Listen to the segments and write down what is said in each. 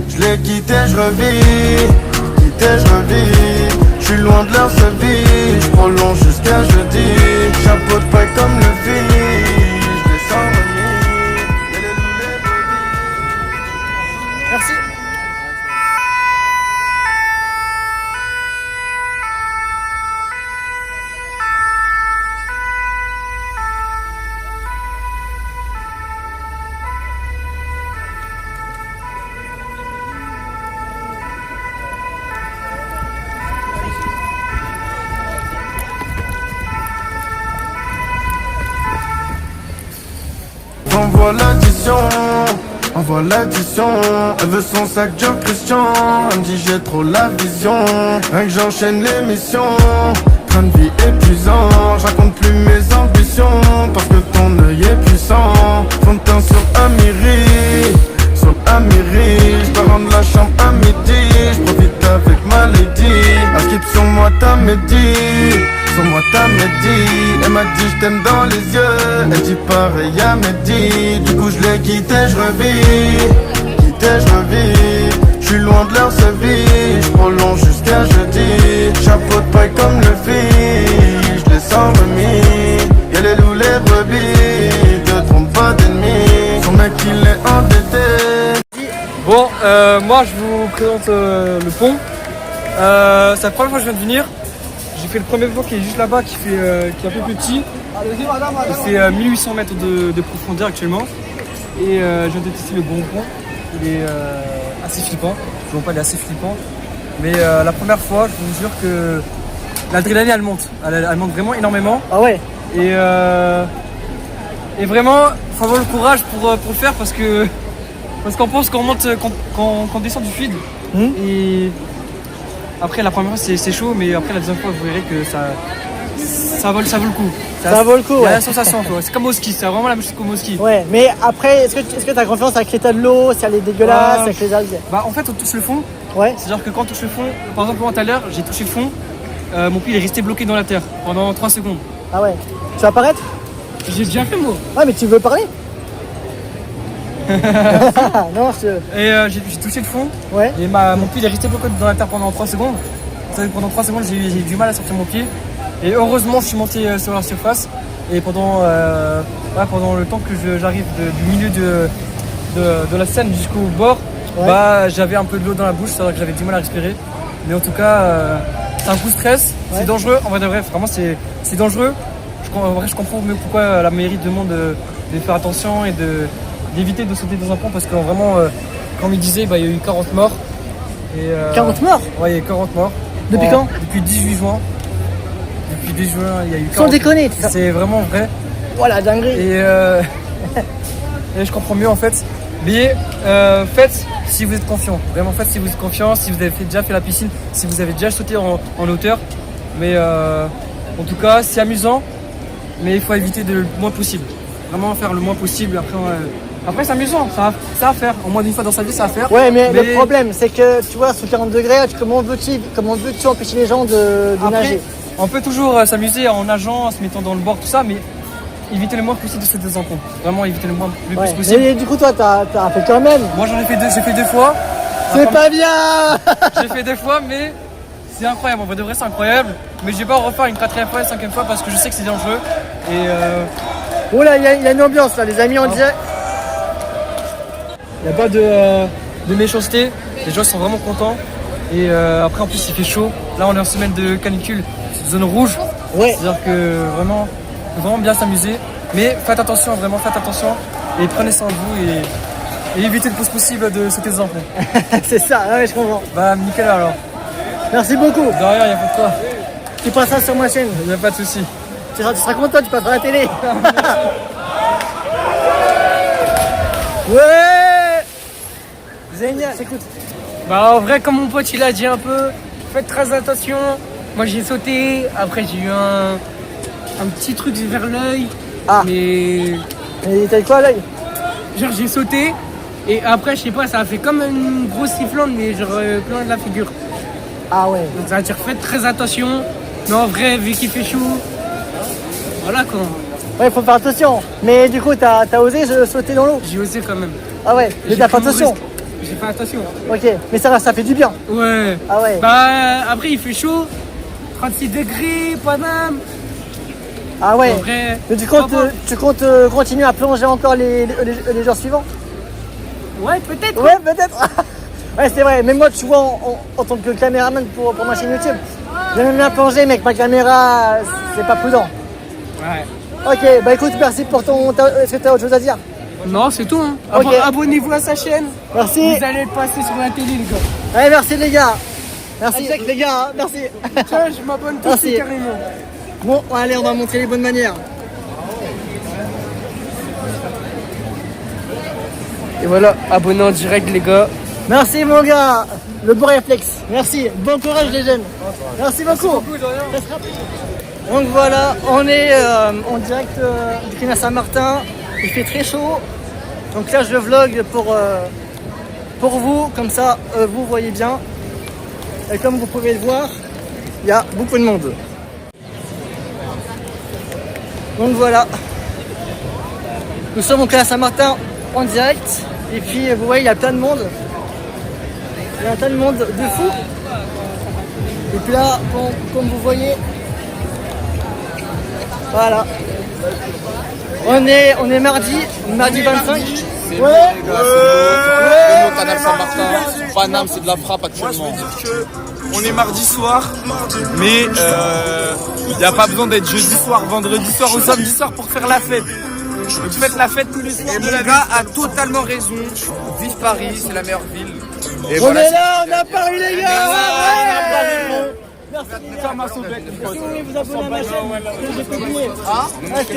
Je l'ai quitté, je revis, quitté, je revis. Je suis loin de leur vie, je prolonge jusqu'à jeudi. Chapeau de paille comme le fini, je descends le nid. Merci. Envoie l'addition, elle veut son sac Joe Christian. Elle me dit j'ai trop la vision, rien que j'enchaîne l'émission. Train de vie épuisant, je raconte plus mes ambitions. Parce que ton œil est puissant, fond de teint sur Amiri. Sur Amiri, je dois rendre la chambre à midi. Je profite avec ma lady, skip sur moi t'as médit. Sur moi t'as médit, elle m'a dit je t'aime dans les yeux. Elle dit pareil à Mehdi. Du coup je l'ai quitté, je revis. Quitté, je revis. Je suis loin de leur vie, je prolonge jusqu'à jeudi. Chapeau de paille comme le fil, je descends remis. Y'a les loups, les brebis, te trompe pas d'ennemis. Son mec il est endetté. Bon, moi je vous présente le pont. C'est la première fois que je viens de venir. J'ai fait le premier pont qui est juste là-bas, qui est un peu plus petit. Il fait 1800 mètres de profondeur actuellement. Et je viens de tester le bon pont. Il est assez flippant. Je ne vois pas, il est assez flippant. Mais la première fois, je vous jure que l'adrénaline elle monte. Elle monte vraiment énormément. Ah ouais. Et vraiment, il faut avoir le courage pour le faire parce qu'on pense qu'on monte, qu'on descend du fluide. Et après la première fois c'est chaud, mais après la deuxième fois vous verrez que ça vaut le coup. Ça vaut le coup, Il y a ouais. la sensation, quoi. C'est comme au ski, c'est vraiment la même chose comme au ski. Ouais, mais après, est-ce que tu as confiance avec l'état de l'eau, si elle est dégueulasse, avec les algues? Bah en fait on touche le fond. Ouais. C'est-à-dire que quand on touche le fond, par exemple moi tout à l'heure j'ai touché le fond, mon pied il est resté bloqué dans la terre pendant 3 secondes. Ah ouais. Tu vas apparaître? J'ai déjà fait moi. Ouais, mais tu veux parler? Non, Et j'ai touché le fond. Ouais. Et mon pied il est resté bloqué dans la terre pendant 3 secondes. Pendant 3 secondes j'ai eu du mal à sortir mon pied. Et heureusement je suis monté sur la surface. Et pendant le temps que j'arrive du milieu de la Seine jusqu'au bord, ouais. Bah, j'avais un peu de l'eau dans la bouche, c'est-à-dire que j'avais du mal à respirer. Mais en tout cas, c'est un coup de stress, ouais. C'est dangereux. En vrai de vrai, vraiment c'est dangereux. En vrai, je comprends mieux pourquoi la mairie demande de faire attention et d'éviter de sauter dans un pont parce que vraiment, comme il disait, bah, il y a eu 40 morts. Et, 40 morts? Ouais, il y a eu 40 morts. Depuis quand? Depuis 18 juin. Depuis 18 juin, il y a eu 40 Sans déconner. C'est vraiment vrai. Voilà, dinguerie. Et je comprends mieux en fait. Mais faites si vous êtes confiant. Vraiment faites si vous êtes confiant, si vous avez déjà fait la piscine, si vous avez déjà sauté en hauteur. Mais en tout cas, c'est amusant. Mais il faut éviter le moins possible. Vraiment faire le moins possible. Après c'est amusant, ça va faire. Au moins d'une fois dans sa vie, ça va faire. Ouais, mais le problème, c'est que tu vois, sous 40 degrés, comment veux-tu empêcher les gens de nager? On peut toujours s'amuser en nageant, en se mettant dans le bord, tout ça, mais éviter le moins possible de se désencontrer. Vraiment éviter le moins plus possible. Mais du coup, toi, t'as fait quand même. Moi, j'ai fait 2 fois. C'est pas bien. J'ai fait 2 fois, mais c'est incroyable. En vrai de vrai, c'est incroyable. Mais je vais pas en refaire une 4e fois, une 5e fois parce que je sais que c'est dangereux. Et oh là, il y a une ambiance là, les amis, on dirait. Il n'y a pas de méchanceté. Les gens sont vraiment contents. Et après, en plus, il fait chaud. Là, on est en semaine de canicule, zone rouge. Ouais. C'est-à-dire que vraiment, faut vraiment bien s'amuser. Mais faites attention, vraiment, faites attention. Et prenez soin de vous et évitez le plus possible de sauter des enfants. C'est ça, ouais, je comprends. Bah, nickel alors. Merci beaucoup. De rien, il n'y a pas de quoi. Tu passeras sur ma chaîne. Il n'y a pas de souci. Tu seras content, tu passeras à la télé. Ouais. Génial, écoute. Bah en vrai, comme mon pote il a dit un peu, faites très attention. Moi j'ai sauté, après j'ai eu un petit truc vers l'œil. Ah. Mais Et t'as eu quoi à l'œil? genre j'ai sauté et après je sais pas, ça a fait comme une grosse sifflante mais genre plein de la figure. Ah ouais. Donc ça veut dire faites très attention. Mais en vrai, vu qu'il fait chaud, voilà quoi. Ouais, faut faire attention. Mais du coup, t'as osé sauter dans l'eau? J'ai osé quand même. Ah ouais, mais J'ai t'as fait pris mon attention. risque. J'ai fait attention. Ok, mais ça fait du bien. Ouais. Ah ouais. Bah après il fait chaud. 36 degrés, Paname. Ah ouais. En vrai, Mais tu comptes continuer à plonger encore les jours suivants? ouais, peut-être. Ouais, peut-être. Ouais, c'est vrai. Même moi, tu vois, en tant que caméraman pour ma chaîne YouTube, j'aime bien plonger, mais avec ma caméra, c'est pas prudent. Ouais. Ok, bah écoute, merci pour ton... Est-ce que t'as autre chose à dire? Non, c'est tout. Hein. Ok. Abonnez-vous à sa chaîne. Merci. Vous allez passer sur la télé, les gars. Ouais, merci les gars. Merci les gars, hein. Merci. Tiens, je m'abonne tout de Merci. suite carrément. Bon, allez, on va montrer les bonnes manières. Et voilà, abonnez en direct, les gars. Merci mon gars, le bon réflexe. Merci, bon courage les jeunes. Merci beaucoup. Donc voilà, on est en direct du Canal Saint-Martin. Il fait très chaud. Donc là, je vlog pour vous, comme ça, vous voyez bien. Et comme vous pouvez le voir, il y a beaucoup de monde. Donc voilà, nous sommes au Canal Saint-Martin en direct. Et puis vous voyez, il y a plein de monde. Il y a plein de monde de fou. Et puis là, comme vous voyez, voilà. On est mardi 25. Ouais. Le Canal Saint-Martin, Paname, c'est de la frappe actuellement. Moi, je veux dire qu'on est mardi soir, mais il n'y a pas besoin d'être jeudi soir, vendredi soir ou samedi soir pour faire la fête. Donc faites la fête tous les soirs. Et mon gars a totalement raison. Vive Paris, c'est la meilleure ville. Et On voilà, est là, on a Paris les gars. Ouais. Merci les gars. Comme un sauvet. Si vous voulez vous abonner à ma chaîne, que je vais publier. Ah ouais, je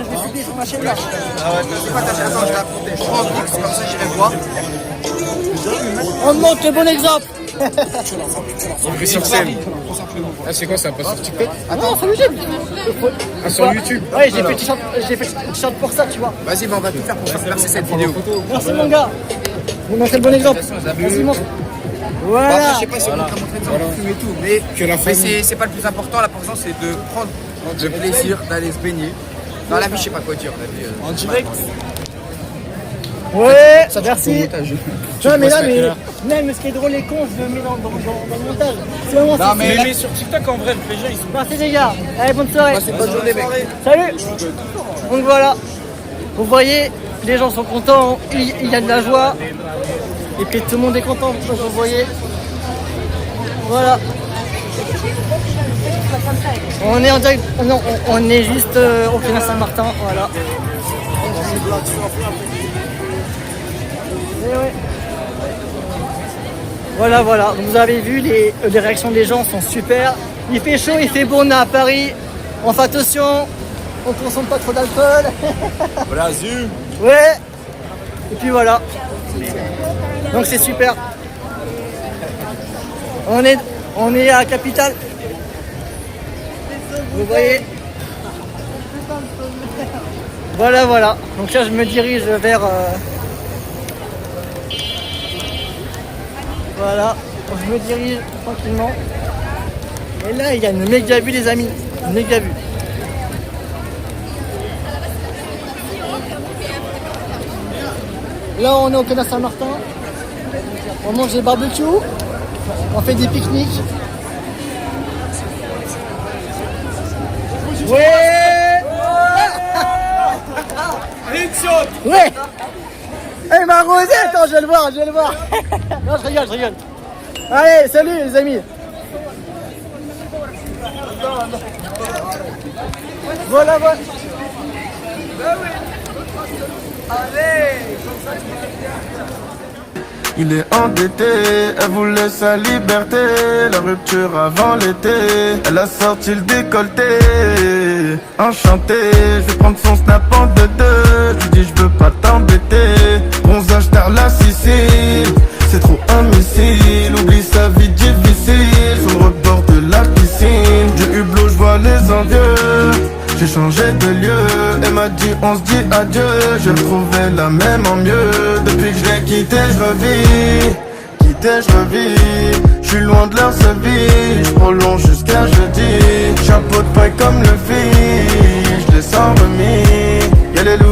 vais publier sur ma chaîne là. c'est pas ta chaîne. Attends, je vais la protéger. Je prends un X, comme ça j'irai voir. On montre le bon exemple. Ah, c'est quoi ça? Pas sur TikTok? Non, sur YouTube. Ah, sur YouTube? Ouais, j'ai fait t-shirt pour ça, tu vois. Vas-y, on va tout faire pour faire percer cette vidéo. Merci mon gars. Vous montrez le bon exemple. Vas-y, montre. Bon, Voilà. après, je sais pas si on montre à montrer de ça, on fume et tout, mais c'est pas le plus important. L'important, c'est de prendre le plaisir d'aller se baigner. Dans la vie, je sais pas quoi dire. En direct. Ouais, merci. Non, mais là, même ce qui est drôle et con, je le mets dans le montage. C'est vraiment ça. Mais sur TikTok, en vrai, les gens, ils sont. Merci les gars. Allez, bonne soirée. Bonne journée, mec. Salut. Donc voilà. Vous voyez, les gens sont contents. Il y a de la joie. Et puis tout le monde est content. Vous voyez. Voilà. On est en direct. Non, on est juste au Canal Saint-Martin. Voilà. Et ouais. Voilà, voilà. Vous avez vu, les réactions des gens sont super. Il fait chaud, il fait beau, on est à Paris. On fait attention, on consomme pas trop d'alcool. Voilà, Zoom. Ouais. Et puis voilà. Donc c'est super. On est à la capitale. Vous voyez. Voilà, voilà. Donc là, je me dirige vers... Voilà. Je me dirige tranquillement. Et là, il y a une méga vue, les amis. Une méga vue. Là, on est au Canal Saint-Martin. On mange des barbecues. On fait des pique-niques. Ouais. Ouais. Il m'a arrosé. Attends, je vais le voir, Non, je rigole. Allez, salut les amis. Voilà. Il est endetté, elle voulait sa liberté. La rupture avant l'été, elle a sorti le décolleté. Enchanté, je vais prendre son snap en 2-2. Je lui dis je veux pas t'embêter. Bronzage tard la Sicile, c'est trop un missile. Oublie sa vie difficile, sur le rebord de la piscine. Du hublot je vois les envieux. J'ai changé de lieu, elle m'a dit on se dit adieu. J'ai retrouvé la même en mieux. Depuis que je l'ai quitté, je revis. Je suis loin de leur avis, je prolonge jusqu'à jeudi. Chapeau de paille comme le fiche, je les sens remis. Y'a les loups